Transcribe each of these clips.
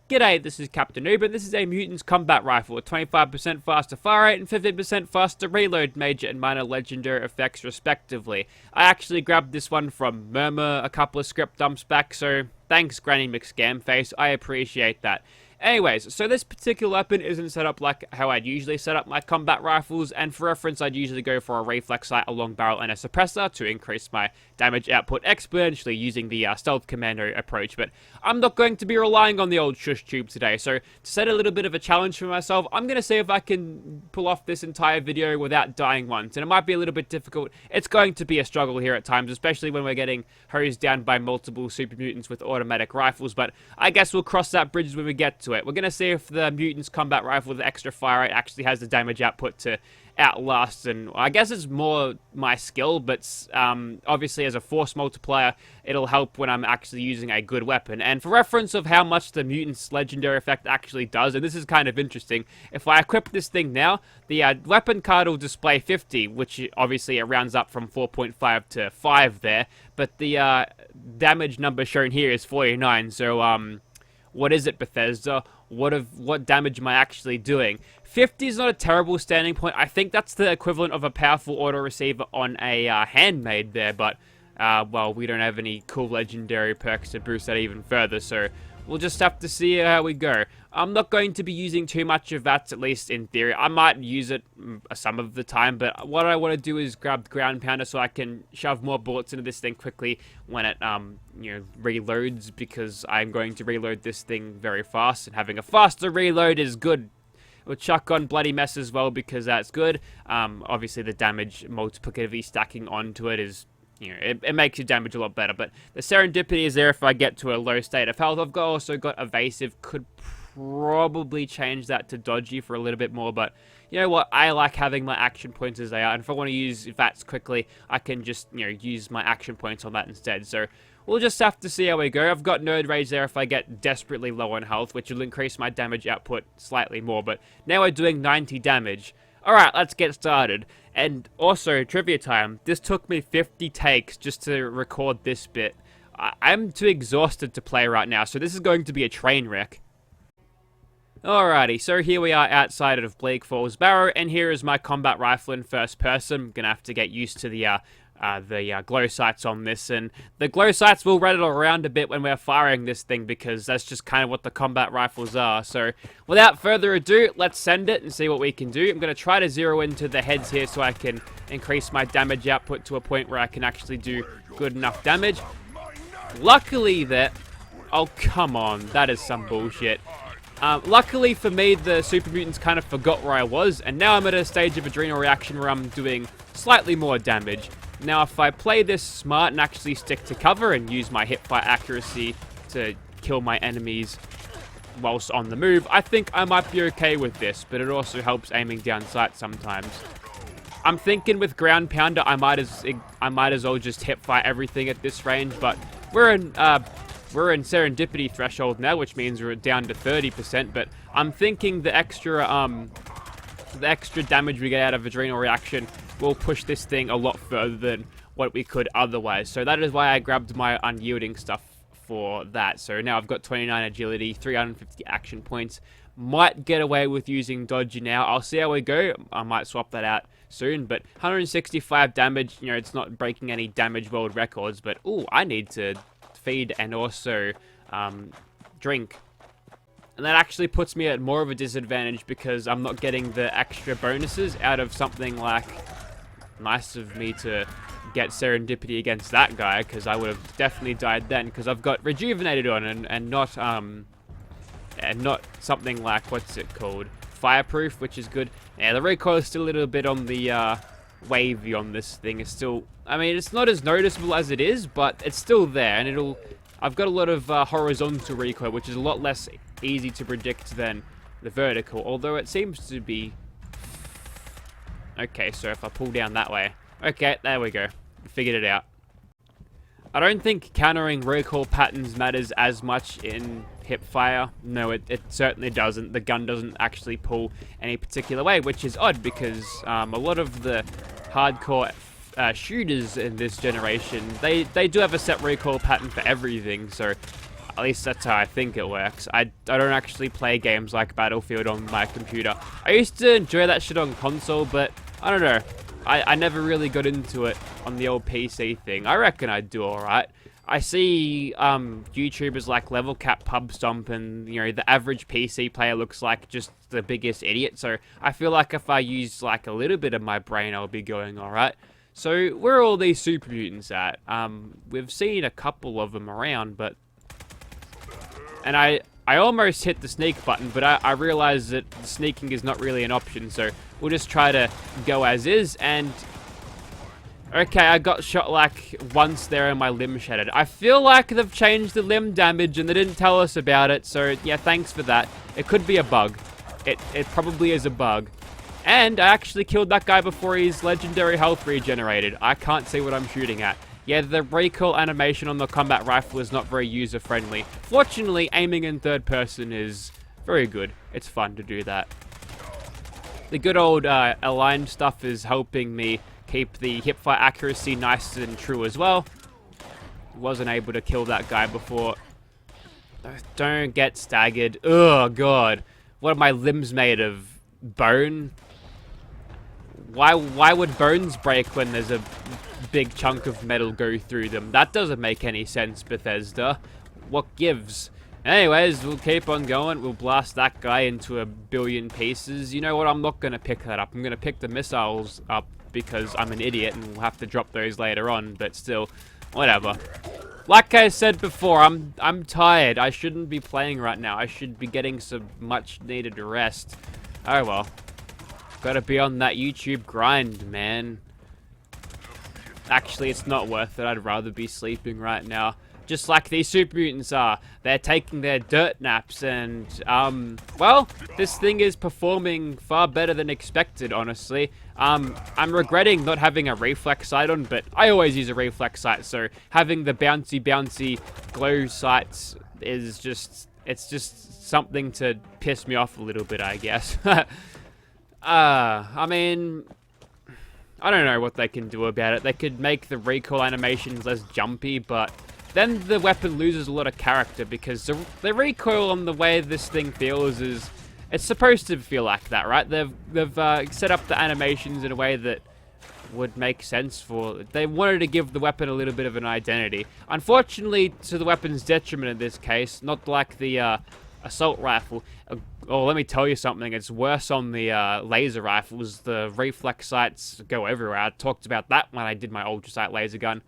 G'day, this is Captain Noob, and this is a Mutant's Combat Rifle with 25% faster fire rate and 15% faster reload, major and minor legendary effects respectively. I actually grabbed this one from Murmur a couple of script dumps back, so thanks Granny McScamface, I appreciate that. Anyways, so this particular weapon isn't set up like how I'd usually set up my combat rifles, and for reference I'd usually go for a reflex sight, a long barrel, and a suppressor to increase my damage output exponentially using the stealth commando approach, but I'm not going to be relying on the old shush tube today, so to set a little bit of a challenge for myself, I'm going to see if I can pull off this entire video without dying once, and it might be a little bit difficult. It's going to be a struggle here at times, especially when we're getting hosed down by multiple super mutants with automatic rifles, but I guess we'll cross that bridge when we get to it. We're going to see if the Mutant's Combat Rifle with extra fire rate actually has the damage output to outlast, and I guess it's more my skill, but obviously as a force multiplier, it'll help when I'm actually using a good weapon. And for reference of how much the Mutant's legendary effect actually does, and this is kind of interesting, if I equip this thing now, the weapon card will display 50, which obviously it rounds up from 4.5 to 5 there, but the damage number shown here is 49, so what is it, Bethesda? What damage am I actually doing? 50 is not a terrible standing point. I think that's the equivalent of a powerful auto receiver on a handmade there, but well, we don't have any cool legendary perks to boost that even further, so we'll just have to see how we go. I'm not going to be using too much of that, at least in theory. I might use it some of the time, but what I want to do is grab the ground pounder so I can shove more bullets into this thing quickly when it, reloads, because I'm going to reload this thing very fast, and having a faster reload is good. We'll chuck on Bloody Mess as well, because that's good. Obviously, the damage multiplicatively stacking onto it is, it makes your damage a lot better, but the Serendipity is there if I get to a low state of health. I've also got Evasive, could probably change that to Dodgy for a little bit more, but you know what, I like having my action points as they are, and if I want to use VATS quickly, I can just, use my action points on that instead, so we'll just have to see how we go. I've got Nerd Rage there if I get desperately low on health, which will increase my damage output slightly more, but now we're doing 90 damage. Alright, let's get started. And also, trivia time, this took me 50 takes just to record this bit. I'm too exhausted to play right now, so this is going to be a train wreck. Alrighty, so here we are outside of Bleak Falls Barrow, and here is my combat rifle in first person. I'm gonna have to get used to the glow sights on this, and the glow sights will rattle around a bit when we're firing this thing, because that's just kind of what the combat rifles are. So without further ado, let's send it and see what we can do. I'm going to try to zero into the heads here so I can increase my damage output to a point where I can actually do good enough damage. Luckily oh come on, that is some bullshit. Luckily for me, the super mutants kind of forgot where I was, and now I'm at a stage of adrenal reaction where I'm doing slightly more damage. Now, if I play this smart and actually stick to cover and use my hipfire accuracy to kill my enemies whilst on the move, I think I might be okay with this, but it also helps aiming down sight sometimes. I'm thinking with ground pounder, I might as well just hipfire everything at this range, but we're in Serendipity threshold now, which means we're down to 30%, but I'm thinking the extra damage we get out of adrenal reaction will push this thing a lot further than what we could otherwise. So that is why I grabbed my unyielding stuff for that. So now I've got 29 agility, 350 action points. Might get away with using Dodgy now. I'll see how we go. I might swap that out soon, but 165 damage, it's not breaking any damage world records, but ooh, I need to feed and also drink. And that actually puts me at more of a disadvantage because I'm not getting the extra bonuses out of something like, nice of me to get Serendipity against that guy, because I would have definitely died then, because I've got Rejuvenated on and not something like, what's it called, Fireproof, which is good. Yeah, the recoil is still a little bit on the wavy on this thing. It's still, I mean, it's not as noticeable as it is, but it's still there, and I've got a lot of horizontal recoil, which is a lot less easy to predict than the vertical, although it seems to be. Okay, so if I pull down that way, okay, there we go, figured it out. I don't think countering recoil patterns matters as much in hipfire. No, it certainly doesn't. The gun doesn't actually pull any particular way, which is odd, because a lot of the hardcore shooters in this generation, they do have a set recoil pattern for everything, so At least that's how I think it works. I don't actually play games like Battlefield on my computer. I used to enjoy that shit on console, but I don't know. I never really got into it on the old PC thing. I reckon I'd do alright. I see YouTubers like Level Cap Pub Stomp, and you know, the average PC player looks like just the biggest idiot, so I feel like if I use like a little bit of my brain, I'll be going alright. So where are all these super mutants at? We've seen a couple of them around, but... And I almost hit the sneak button, but I realized that sneaking is not really an option, so we'll just try to go as is, and... Okay, I got shot like once there and my limb shattered. I feel like they've changed the limb damage and they didn't tell us about it, so yeah, thanks for that. It could be a bug. It probably is a bug. And I actually killed that guy before his legendary health regenerated. I can't see what I'm shooting at. Yeah, the recoil animation on the combat rifle is not very user-friendly. Fortunately, aiming in third person is very good. It's fun to do that. The good old aligned stuff is helping me keep the hipfire accuracy nice and true as well. Wasn't able to kill that guy before. Don't get staggered. Oh god. What are my limbs made of? Bone? Why would bones break when there's a big chunk of metal go through them? That doesn't make any sense, Bethesda. What gives? Anyways, we'll keep on going. We'll blast that guy into a billion pieces. You know what? I'm not going to pick that up. I'm going to pick the missiles up because I'm an idiot and we'll have to drop those later on. But still, whatever. Like I said before, I'm tired. I shouldn't be playing right now. I should be getting some much needed rest. Oh well. Gotta be on that YouTube grind, man. Actually, it's not worth it. I'd rather be sleeping right now. Just like these super mutants are. They're taking their dirt naps and, well, this thing is performing far better than expected, honestly. I'm regretting not having a reflex sight on, but I always use a reflex sight, so having the bouncy glow sights is just, it's just something to piss me off a little bit, I guess. I mean, I don't know what they can do about it. They could make the recoil animations less jumpy, but then the weapon loses a lot of character because the recoil on the way this thing feels is, it's supposed to feel like that, right? They've set up the animations in a way that would make sense for... They wanted to give the weapon a little bit of an identity. Unfortunately, to the weapon's detriment in this case, not like the assault rifle. Oh, let me tell you something. It's worse on the laser rifles. The reflex sights go everywhere. I talked about that when I did my ultrasight laser gun.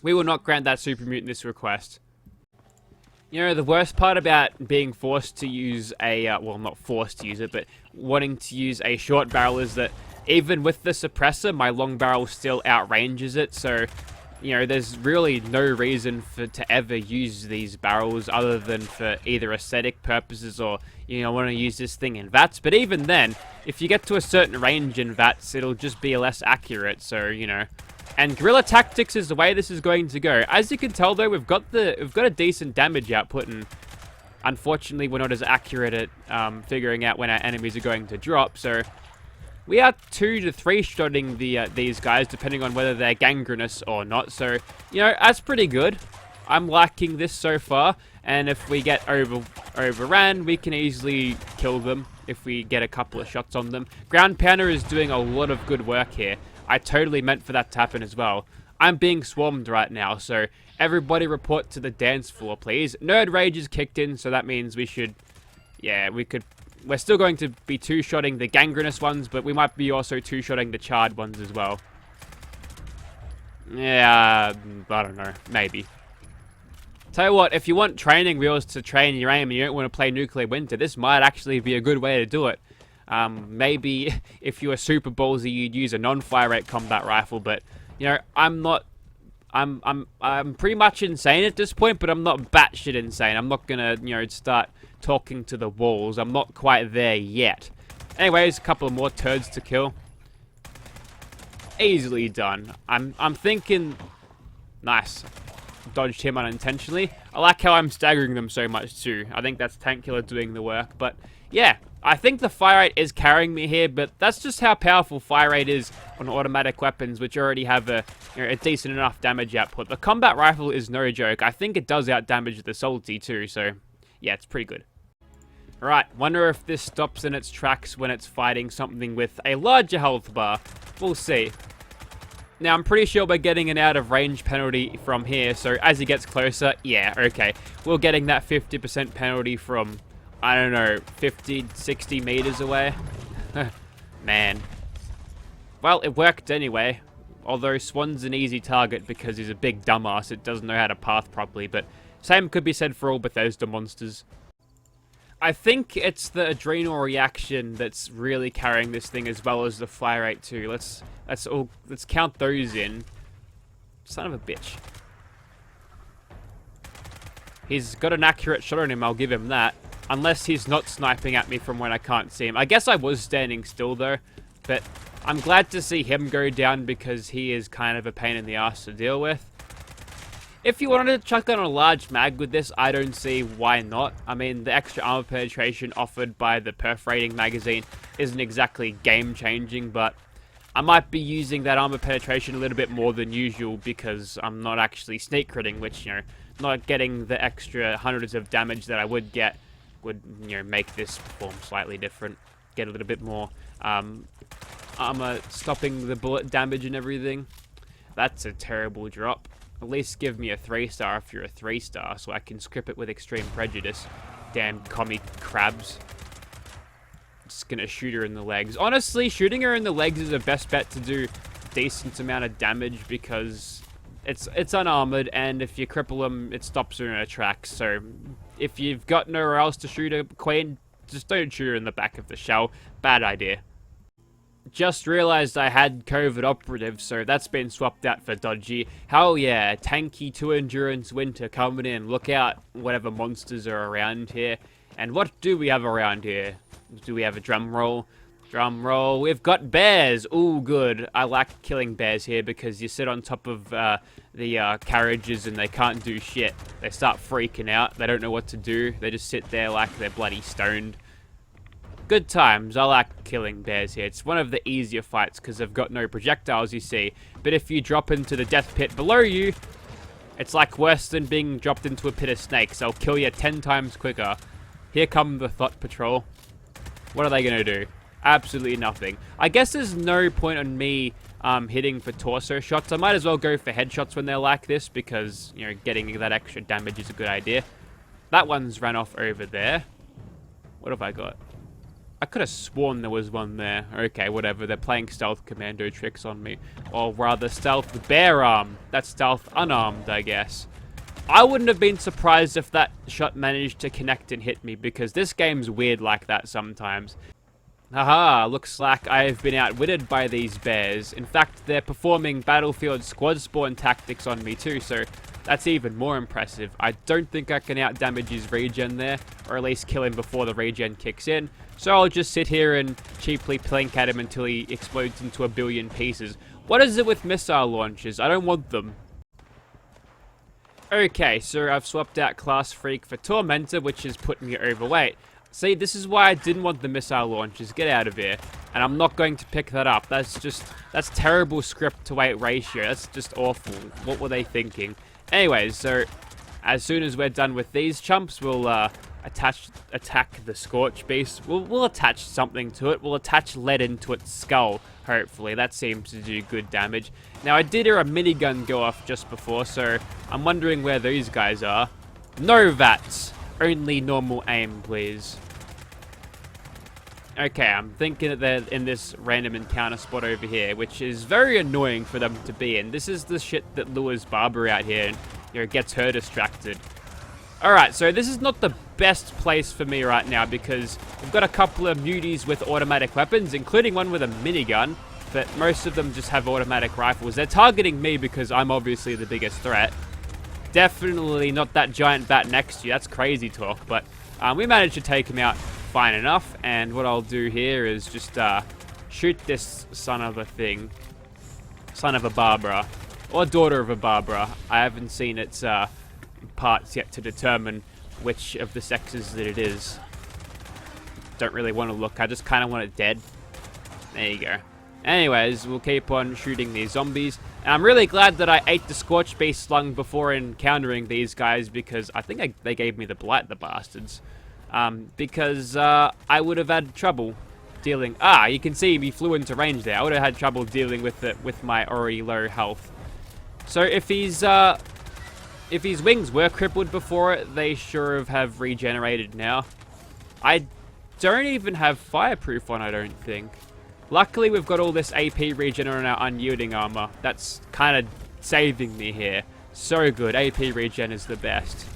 We will not grant that super mutant this request. You know, the worst part about being forced to use a, well, not forced to use it, but wanting to use a short barrel is that even with the suppressor, my long barrel still outranges it, so, you know, there's really no reason to ever use these barrels other than for either aesthetic purposes or, you know, want to use this thing in VATS. But even then, if you get to a certain range in VATS, it'll just be less accurate, so, you know. And guerrilla tactics is the way this is going to go. As you can tell, though, we've got a decent damage output, and unfortunately, we're not as accurate at figuring out when our enemies are going to drop. So we are 2 to 3 shotting these guys, depending on whether they're gangrenous or not. So, you know, that's pretty good. I'm liking this so far. And if we get overran, we can easily kill them if we get a couple of shots on them. Ground Pounder is doing a lot of good work here. I totally meant for that to happen as well. I'm being swarmed right now, so everybody report to the dance floor, please. Nerd Rage is kicked in, so that means we should... Yeah, we're still going to be two-shotting the gangrenous ones, but we might be also two-shotting the charred ones as well. Yeah, I don't know. Maybe. Tell you what, if you want training wheels to train your aim and you don't want to play Nuclear Winter, this might actually be a good way to do it. Maybe if you were super ballsy, you'd use a non-fire rate combat rifle, but, you know, I'm pretty much insane at this point, but I'm not batshit insane. I'm not gonna, you know, start talking to the walls. I'm not quite there yet. Anyways, a couple of more turds to kill. Easily done. I'm thinking... Nice. dodged him unintentionally. I like how I'm staggering them so much too. I think that's Tank Killer doing the work. But yeah, I think the fire rate is carrying me here, but that's just how powerful fire rate is on automatic weapons, which already have a, a decent enough damage output. The combat rifle is no joke. I think it does outdamage the Salty too, so yeah, it's pretty good. Alright, wonder if this stops in its tracks when it's fighting something with a larger health bar. We'll see. Now, I'm pretty sure we're getting an out of range penalty from here, so as he gets closer, yeah, okay. We're getting that 50% penalty from, I don't know, 50, 60 meters away. Man. Well, it worked anyway. Although Swan's an easy target because he's a big dumbass, it doesn't know how to path properly, but same could be said for all Bethesda monsters. I think it's the adrenal reaction that's really carrying this thing as well as the fire rate too. Let's count those in. Son of a bitch. He's got an accurate shot on him, I'll give him that. Unless he's not sniping at me from when I can't see him. I guess I was standing still though, but I'm glad to see him go down because he is kind of a pain in the ass to deal with. If you wanted to chuck down a large mag with this, I don't see why not. I mean, the extra armor penetration offered by the perforating magazine isn't exactly game-changing, but I might be using that armor penetration a little bit more than usual because I'm not actually sneak critting, which, not getting the extra hundreds of damage that I would get would, make this perform slightly different. Get a little bit more armor stopping the bullet damage and everything. That's a terrible drop. At least give me a 3-star if you're a 3-star, so I can script it with extreme prejudice. Damn commie crabs. Just gonna shoot her in the legs. Honestly, shooting her in the legs is the best bet to do a decent amount of damage because it's unarmored, and if you cripple them, it stops her in her tracks. So if you've got nowhere else to shoot a queen, just don't shoot her in the back of the shell. Bad idea. Just realized I had COVID operative, so that's been swapped out for dodgy. Hell yeah, tanky 2 endurance winter coming in. Look out, whatever monsters are around here. And what do we have around here? Do we have a drum roll? Drum roll. We've got bears. Ooh, good. I like killing bears here because you sit on top of the carriages and they can't do shit. They start freaking out. They don't know what to do. They just sit there like they're bloody stoned. Good times. I like killing bears here. It's one of the easier fights because they've got no projectiles, you see. But if you drop into the death pit below you, it's like worse than being dropped into a pit of snakes. They'll kill you 10 times quicker. Here come the Thought Patrol. What are they going to do? Absolutely nothing. I guess there's no point on me hitting for torso shots. I might as well go for headshots when they're like this because, getting that extra damage is a good idea. That one's ran off over there. What have I got? I could have sworn there was one there. Okay, whatever. They're playing stealth commando tricks on me. Or rather, stealth bear arm. That's stealth unarmed, I guess. I wouldn't have been surprised if that shot managed to connect and hit me, because this game's weird like that sometimes. Haha, looks like I've been outwitted by these bears. In fact, they're performing Battlefield squad spawn tactics on me too, so that's even more impressive. I don't think I can outdamage his regen there, or at least kill him before the regen kicks in. So I'll just sit here and cheaply plink at him until he explodes into a billion pieces. What is it with missile launchers? I don't want them. Okay, so I've swapped out Class Freak for Tormentor, which is putting me overweight. See, this is why I didn't want the missile launchers. Get out of here. And I'm not going to pick that up. That's terrible script to weight ratio. That's just awful. What were they thinking? Anyways, so as soon as we're done with these chumps, we'll attack the Scorch Beast. We'll attach something to it. We'll attach lead into its skull, hopefully. That seems to do good damage. Now, I did hear a minigun go off just before, so I'm wondering where these guys are. No VATS. Only normal aim, please. Okay, I'm thinking that they're in this random encounter spot over here, which is very annoying for them to be in. This is the shit that lures Barbara out here and, gets her distracted. Alright, so this is not the best place for me right now because we've got a couple of muties with automatic weapons, including one with a minigun, but most of them just have automatic rifles. They're targeting me because I'm obviously the biggest threat. Definitely not that giant bat next to you. That's crazy talk, but we managed to take him out fine enough, and what I'll do here is just shoot this son of a Barbara. or daughter of a Barbara. I haven't seen its parts yet to determine which of the sexes that it is. Don't really want to look. I just kind of want it dead. There you go. Anyways, we'll keep on shooting these zombies. And I'm really glad that I ate the Scorch Beast slung before encountering these guys, because I think they gave me the Blight, the bastards. Because I would have had trouble dealing... you can see me flew into range there. I would have had trouble dealing with it with my already low health. So if his wings were crippled before it, they sure have regenerated now. I don't even have fireproof on, I don't think. Luckily, we've got all this AP regen on our unyielding armor. That's kind of saving me here. So good. AP regen is the best.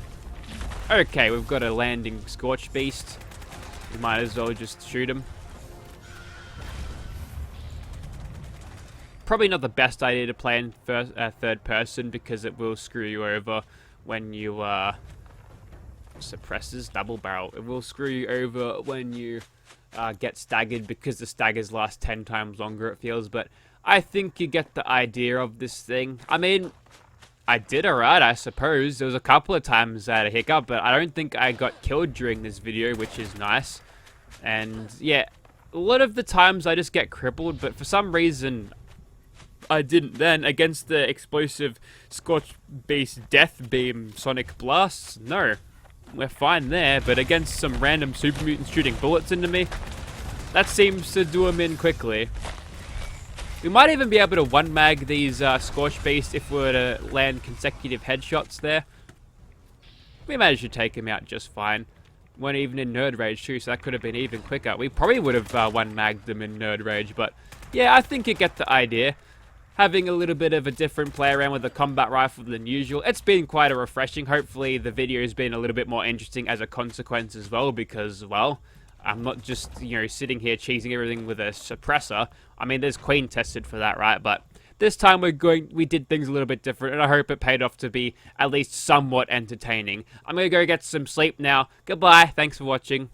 Okay, we've got a landing Scorch Beast. We might as well just shoot him. Probably not the best idea to play in third person, because it will screw you over when you suppresses double barrel. It will screw you over when you get staggered, because the staggers last 10 times longer, it feels. But I think you get the idea of this thing. I mean, I did alright, I suppose. There was a couple of times I had a hiccup, but I don't think I got killed during this video, which is nice. And yeah, a lot of the times I just get crippled, but for some reason I didn't then. Against the explosive Scorch Beast Death Beam Sonic Blasts, no. We're fine there, but against some random super mutants shooting bullets into me, that seems to do them in quickly. We might even be able to one-mag these Scorch Beasts if we were to land consecutive headshots there. We managed to take him out just fine. Weren't even in Nerd Rage too, so that could have been even quicker. We probably would have one-magged them in Nerd Rage, but yeah, I think you get the idea. Having a little bit of a different play around with the combat rifle than usual. It's been quite a refreshing. Hopefully the video has been a little bit more interesting as a consequence as well, because, well, I'm not just, sitting here cheesing everything with a suppressor. I mean, there's Queen tested for that, right? But this time we did things a little bit different, and I hope it paid off to be at least somewhat entertaining. I'm going to go get some sleep now. Goodbye. Thanks for watching.